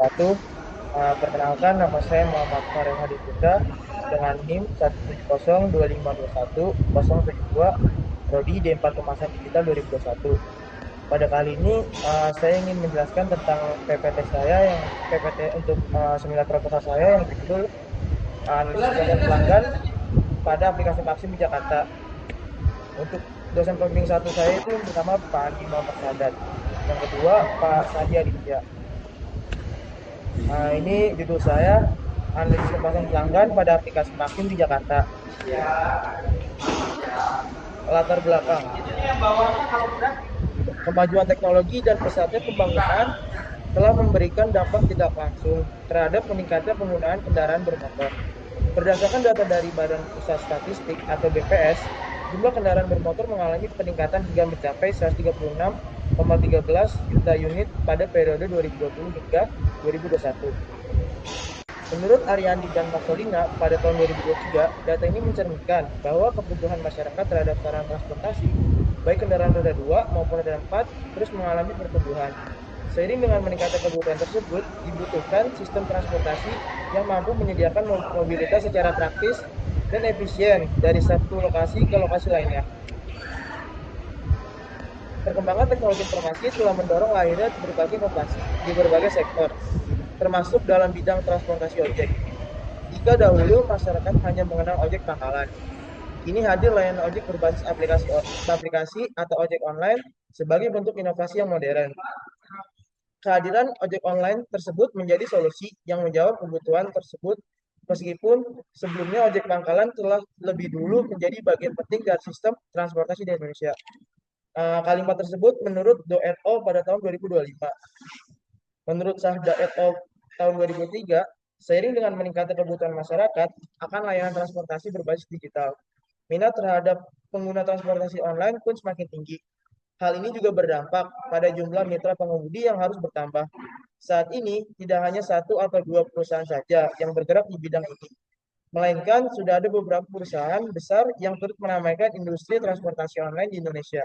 Satu, perkenalkan nama saya Muhammad Farel Hadi Putra dengan NIM 1702521 072 Prodi D4 Kemasan Digital 2021. Pada kali ini saya ingin menjelaskan tentang PPT saya yang PPT untuk seminar proposal saya yang berjudul analisis konten pelanggan pada aplikasi Maxim di Jakarta. Untuk dosen pembimbing satu saya itu yang pertama Pak Andi Muhammad Sadat, yang kedua Pak Sadi Aditya. Ini judul saya analisis kepuasan pelanggan pada aplikasi Maxim di Jakarta. Latar belakang kemajuan teknologi dan pesatnya pembangunan telah memberikan dampak tidak langsung terhadap meningkatnya penggunaan kendaraan bermotor. Berdasarkan data dari Badan Pusat Statistik atau BPS, jumlah kendaraan bermotor mengalami peningkatan hingga mencapai 136,13 juta unit pada periode 2020 hingga 2021. Menurut Ariandi dan Masolina pada tahun 2023, data ini mencerminkan bahwa kebutuhan masyarakat terhadap sarana transportasi, baik kendaraan roda 2 maupun roda 4, terus mengalami pertumbuhan. Seiring dengan meningkatnya kebutuhan tersebut, dibutuhkan sistem transportasi yang mampu menyediakan mobilitas secara praktis dan efisien dari satu lokasi ke lokasi lainnya. Perkembangan teknologi informasi telah mendorong lahirnya berbagai inovasi di berbagai sektor, termasuk dalam bidang transportasi ojek. Jika dahulu masyarakat hanya mengenal ojek pangkalan, kini hadir layanan ojek berbasis aplikasi atau ojek online sebagai bentuk inovasi yang modern. Kehadiran ojek online tersebut menjadi solusi yang menjawab kebutuhan tersebut meskipun sebelumnya ojek pangkalan telah lebih dulu menjadi bagian penting dari sistem transportasi di Indonesia. Kalimat tersebut menurut Do et al. Pada tahun 2025. Menurut Sahda et al. Tahun 2003, seiring dengan meningkatnya kebutuhan masyarakat akan layanan transportasi berbasis digital, minat terhadap pengguna transportasi online pun semakin tinggi. Hal ini juga berdampak pada jumlah mitra pengemudi yang harus bertambah. Saat ini, tidak hanya satu atau dua perusahaan saja yang bergerak di bidang ini, melainkan sudah ada beberapa perusahaan besar yang turut meramaikan industri transportasi online di Indonesia.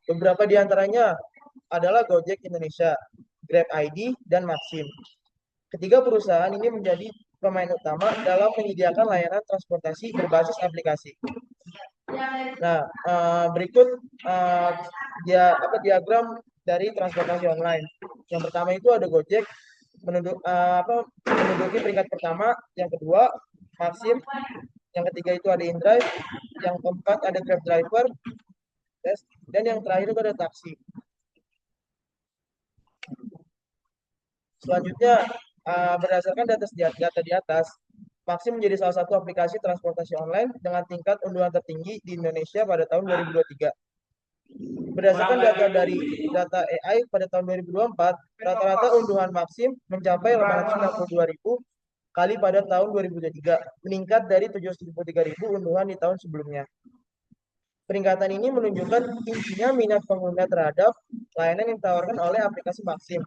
Beberapa di antaranya adalah Gojek Indonesia, Grab ID, dan Maxim. Ketiga perusahaan ini menjadi pemain utama dalam menyediakan layanan transportasi berbasis aplikasi. Nah, berikut diagram dari transportasi online. Yang pertama itu ada Gojek menduduki peringkat pertama, yang kedua Maxim, yang ketiga itu ada InDrive, yang keempat ada Grab Driver, dan yang terakhir itu ada taksi. Selanjutnya, berdasarkan data di atas, Maxim menjadi salah satu aplikasi transportasi online dengan tingkat unduhan tertinggi di Indonesia pada tahun 2023. Berdasarkan data dari data AI pada tahun 2024, rata-rata unduhan Maxim mencapai 862.000 kali pada tahun 2023, meningkat dari 773.000 unduhan di tahun sebelumnya. Peningkatan ini menunjukkan tingginya minat pengguna terhadap layanan yang ditawarkan oleh aplikasi Maxim,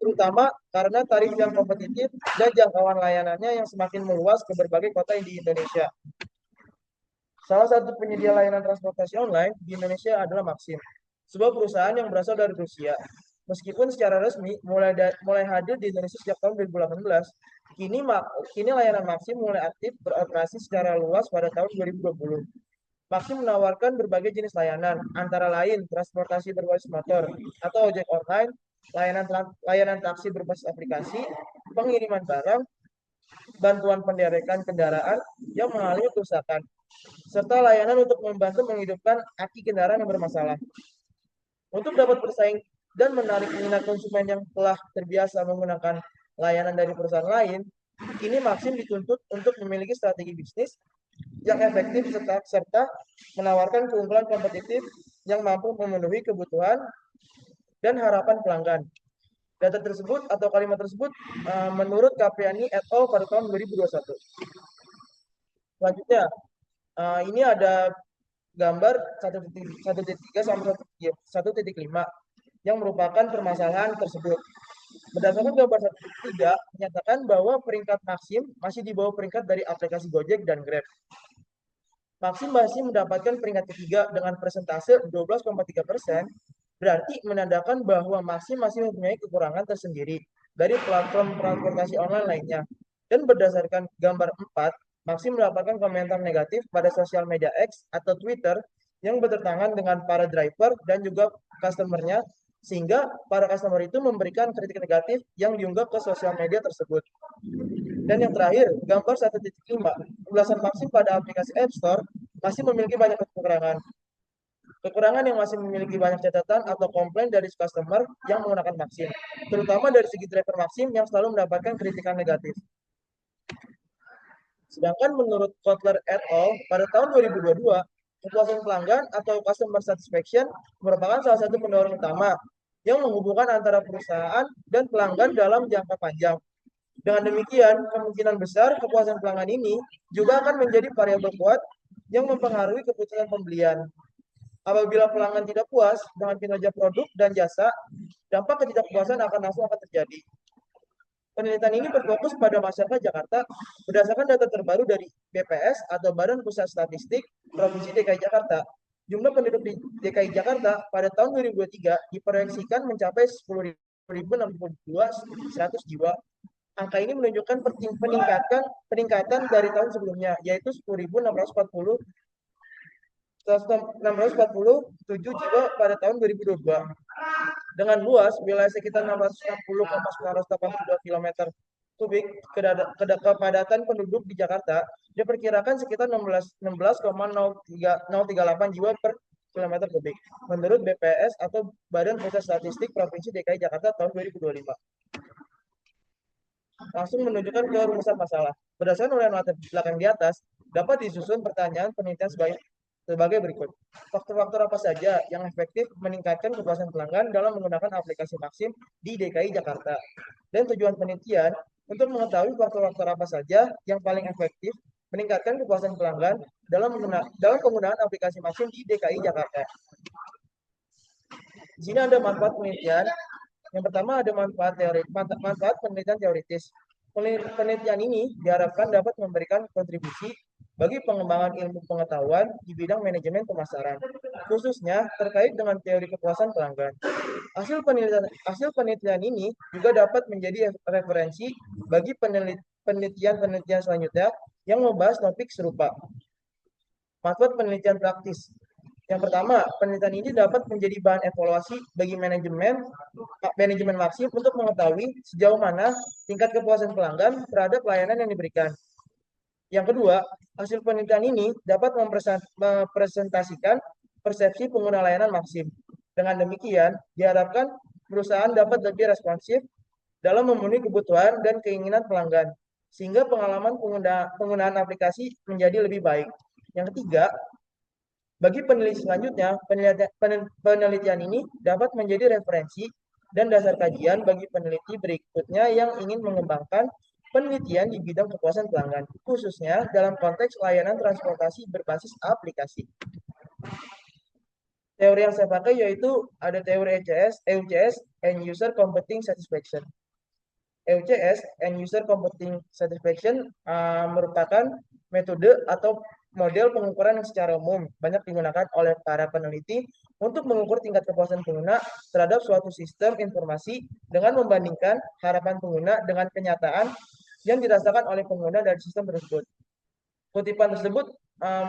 terutama karena tarif yang kompetitif dan jangkauan layanannya yang semakin meluas ke berbagai kota di Indonesia. Salah satu penyedia layanan transportasi online di Indonesia adalah Maxim, sebuah perusahaan yang berasal dari Rusia. Meskipun secara resmi mulai hadir di Indonesia sejak tahun 2018, kini layanan Maxim mulai aktif beroperasi secara luas pada tahun 2020. Maxim menawarkan berbagai jenis layanan, antara lain transportasi berbasis motor atau ojek online, layanan taksi berbasis aplikasi, pengiriman barang, bantuan penderekan kendaraan yang mengalami kerusakan, serta layanan untuk membantu menghidupkan aki kendaraan yang bermasalah. Untuk dapat bersaing dan menarik minat konsumen yang telah terbiasa menggunakan layanan dari perusahaan lain, kini Maxim dituntut untuk memiliki strategi bisnis yang efektif serta menawarkan keunggulan kompetitif yang mampu memenuhi kebutuhan dan harapan pelanggan. Data tersebut atau kalimat tersebut menurut Kapriani et al. Pada tahun 2021. Selanjutnya, ini ada gambar 1.3 sampai 1.5 yang merupakan permasalahan tersebut. Berdasarkan gambar 1.3 menyatakan bahwa peringkat Maxim masih di bawah peringkat dari aplikasi Gojek dan Grab. Maxim masih mendapatkan peringkat ketiga dengan persentase 12,3%, berarti menandakan bahwa Maxim masih mempunyai kekurangan tersendiri dari platform transportasi online lainnya. Dan berdasarkan gambar 4, Maxim mendapatkan komentar negatif pada sosial media X atau Twitter yang bertentangan dengan para driver dan juga customer-nya, sehingga para customer itu memberikan kritik negatif yang diunggah ke sosial media tersebut. Dan yang terakhir, gambar 1.5, ulasan Maxim pada aplikasi App Store masih memiliki banyak kekurangan. Kekurangan yang masih memiliki banyak catatan atau komplain dari customer yang menggunakan Maxim, terutama dari segi driver Maxim yang selalu mendapatkan kritikan negatif. Sedangkan menurut Kotler et al. Pada tahun 2022, kepuasan pelanggan atau customer satisfaction merupakan salah satu pendorong utama yang menghubungkan antara perusahaan dan pelanggan dalam jangka panjang. Dengan demikian, kemungkinan besar kepuasan pelanggan ini juga akan menjadi variabel kuat yang mempengaruhi keputusan pembelian. Apabila pelanggan tidak puas dengan kinerja produk dan jasa, dampak ketidakpuasan langsung akan terjadi. Penelitian ini berfokus pada masyarakat Jakarta berdasarkan data terbaru dari BPS atau Badan Pusat Statistik Provinsi DKI Jakarta. Jumlah penduduk di DKI Jakarta pada tahun 2023 diproyeksikan mencapai 10.062 jiwa. Angka ini menunjukkan peningkatan dari tahun sebelumnya, yaitu 647 jiwa pada tahun 2022. Dengan luas wilayah sekitar 660,982 km kubik, kepadatan penduduk di Jakarta diperkirakan sekitar 16,038 jiwa per kilometer kubik menurut BPS atau Badan Pusat Statistik Provinsi DKI Jakarta tahun 2025. Langsung menunjukkan ke rumusan masalah. Berdasarkan uraian latar belakang di atas, dapat disusun pertanyaan penelitian sebagai berikut. Faktor-faktor apa saja yang efektif meningkatkan kepuasan pelanggan dalam menggunakan aplikasi Maxim di DKI Jakarta? Dan tujuan penelitian untuk mengetahui faktor-faktor apa saja yang paling efektif meningkatkan kepuasan pelanggan dalam penggunaan aplikasi Maxim di DKI Jakarta. Di sini ada manfaat penelitian. Yang pertama ada manfaat penelitian teoritis. Penelitian ini diharapkan dapat memberikan kontribusi bagi pengembangan ilmu pengetahuan di bidang manajemen pemasaran, khususnya terkait dengan teori kepuasan pelanggan. Hasil penelitian ini juga dapat menjadi referensi bagi penelitian selanjutnya yang membahas topik serupa. Manfaat penelitian praktis. Yang pertama, penelitian ini dapat menjadi bahan evaluasi bagi manajemen Maxim untuk mengetahui sejauh mana tingkat kepuasan pelanggan terhadap layanan yang diberikan. Yang kedua, hasil penelitian ini dapat mempresentasikan persepsi pengguna layanan Maxim. Dengan demikian, diharapkan perusahaan dapat lebih responsif dalam memenuhi kebutuhan dan keinginan pelanggan, sehingga pengalaman penggunaan aplikasi menjadi lebih baik. Yang ketiga, bagi peneliti selanjutnya, penelitian ini dapat menjadi referensi dan dasar kajian bagi peneliti berikutnya yang ingin mengembangkan penelitian di bidang kepuasan pelanggan, khususnya dalam konteks layanan transportasi berbasis aplikasi. Teori yang saya pakai yaitu ada teori EUCS, End User Computing Satisfaction. EUCS, End User Computing Satisfaction, merupakan metode atau model pengukuran yang secara umum banyak digunakan oleh para peneliti untuk mengukur tingkat kepuasan pengguna terhadap suatu sistem informasi dengan membandingkan harapan pengguna dengan kenyataan yang dirasakan oleh pengguna dari sistem tersebut. Kutipan tersebut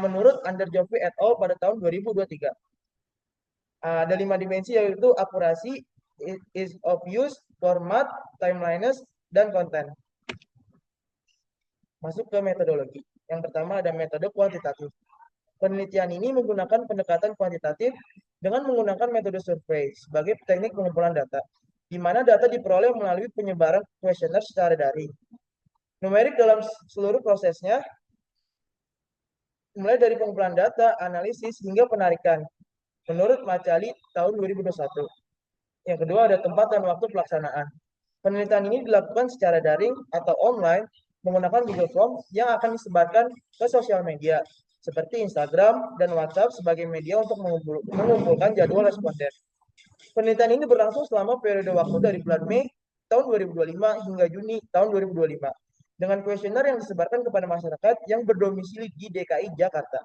menurut Underjovi et al. Pada tahun 2023. Ada 5 dimensi yaitu akurasi, ease of use, format, timeliness, dan konten. Masuk ke metodologi. Yang pertama ada metode kuantitatif. Penelitian ini menggunakan pendekatan kuantitatif dengan menggunakan metode survei sebagai teknik pengumpulan data, di mana data diperoleh melalui penyebaran kuesioner secara daring. Numerik dalam seluruh prosesnya, mulai dari pengumpulan data, analisis, hingga penarikan, menurut Macali tahun 2021. Yang kedua ada tempat dan waktu pelaksanaan. Penelitian ini dilakukan secara daring atau online menggunakan Google Form yang akan disebarkan ke sosial media seperti Instagram dan WhatsApp sebagai media untuk mengumpulkan jadwal responden. Penelitian ini berlangsung selama periode waktu dari bulan Mei tahun 2025 hingga Juni tahun 2025 dengan kuesioner yang disebarkan kepada masyarakat yang berdomisili di DKI Jakarta.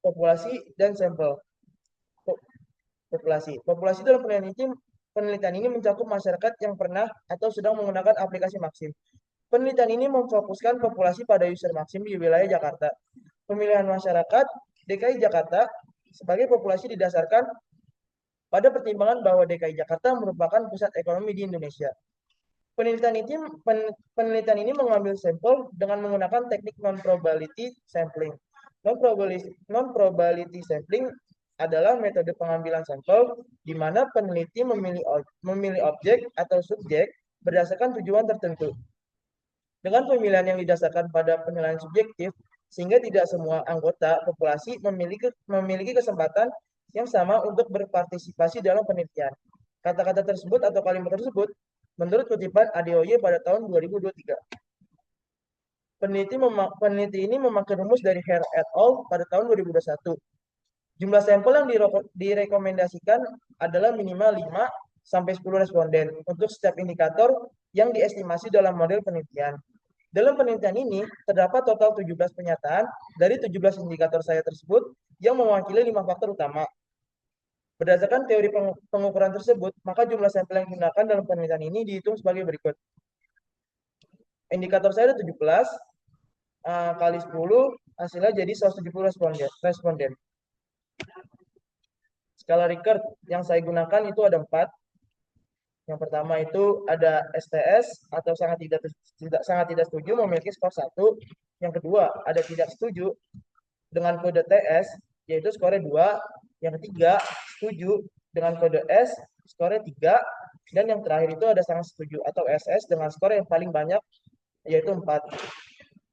Populasi dan sampel. Populasi dalam penelitian Penelitian ini mencakup masyarakat yang pernah atau sedang menggunakan aplikasi Maxim. Penelitian ini memfokuskan populasi pada user Maxim di wilayah Jakarta. Pemilihan masyarakat DKI Jakarta sebagai populasi didasarkan pada pertimbangan bahwa DKI Jakarta merupakan pusat ekonomi di Indonesia. Penelitian ini mengambil sampel dengan menggunakan teknik non-probability sampling. Non-probability sampling adalah metode pengambilan sampel di mana peneliti memilih objek atau subjek berdasarkan tujuan tertentu. Dengan pemilihan yang didasarkan pada penilaian subjektif, sehingga tidak semua anggota populasi memiliki kesempatan yang sama untuk berpartisipasi dalam penelitian. Kata-kata tersebut atau kalimat tersebut menurut kutipan ADOY pada tahun 2023. Peneliti ini memakai rumus dari Hare et al. Pada tahun 2021. Jumlah sampel yang direkomendasikan adalah minimal 5 sampai 10 responden untuk setiap indikator yang diestimasi dalam model penelitian. Dalam penelitian ini, terdapat total 17 pernyataan dari 17 indikator saya tersebut yang mewakili 5 faktor utama. Berdasarkan teori pengukuran tersebut, maka jumlah sampel yang digunakan dalam penelitian ini dihitung sebagai berikut. Indikator saya ada 17, kali 10, hasilnya jadi 170 responden. Skala Likert yang saya gunakan itu ada 4. Yang pertama itu ada STS atau sangat tidak setuju memiliki skor 1. Yang kedua ada tidak setuju dengan kode TS yaitu skornya 2. Yang ketiga setuju dengan kode S skornya 3. Dan yang terakhir itu ada sangat setuju atau SS dengan skor yang paling banyak yaitu 4.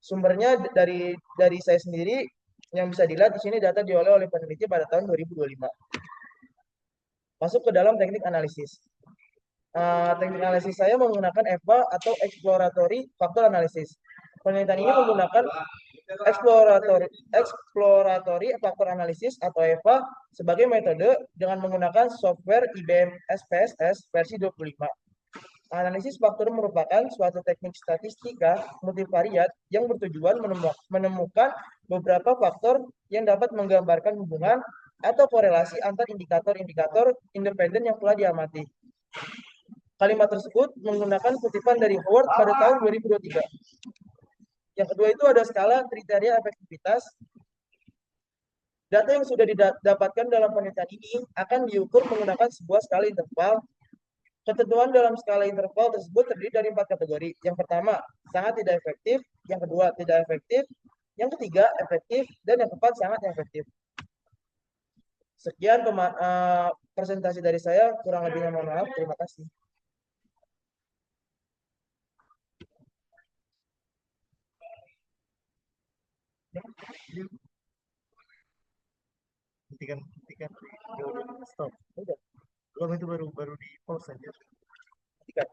Sumbernya dari saya sendiri yang bisa dilihat di sini data diolah oleh peneliti pada tahun 2025. Masuk ke dalam teknik analisis. Teknik analisis saya menggunakan EVA atau Exploratory Factor Analysis. Penelitian ini menggunakan Exploratory Factor Analysis atau EVA sebagai metode dengan menggunakan software IBM SPSS versi 25. Analisis faktor merupakan suatu teknik statistika multivariat yang bertujuan menemukan beberapa faktor yang dapat menggambarkan hubungan atau korelasi antar indikator-indikator independen yang telah diamati. Kalimat tersebut menggunakan kutipan dari Howard pada tahun 2023. Yang kedua itu ada skala kriteria efektivitas. Data yang sudah didapatkan dalam penelitian ini akan diukur menggunakan sebuah skala interval. Ketentuan dalam skala interval tersebut terdiri dari 4 kategori. Yang pertama, sangat tidak efektif. Yang kedua, tidak efektif. Yang ketiga, efektif. Dan yang keempat, sangat efektif. Sekian presentasi dari saya. Kurang lebihnya mohon maaf. Terima kasih. Hentikan. Stop. Udah. Belum, itu baru di pause saja. Hentikan.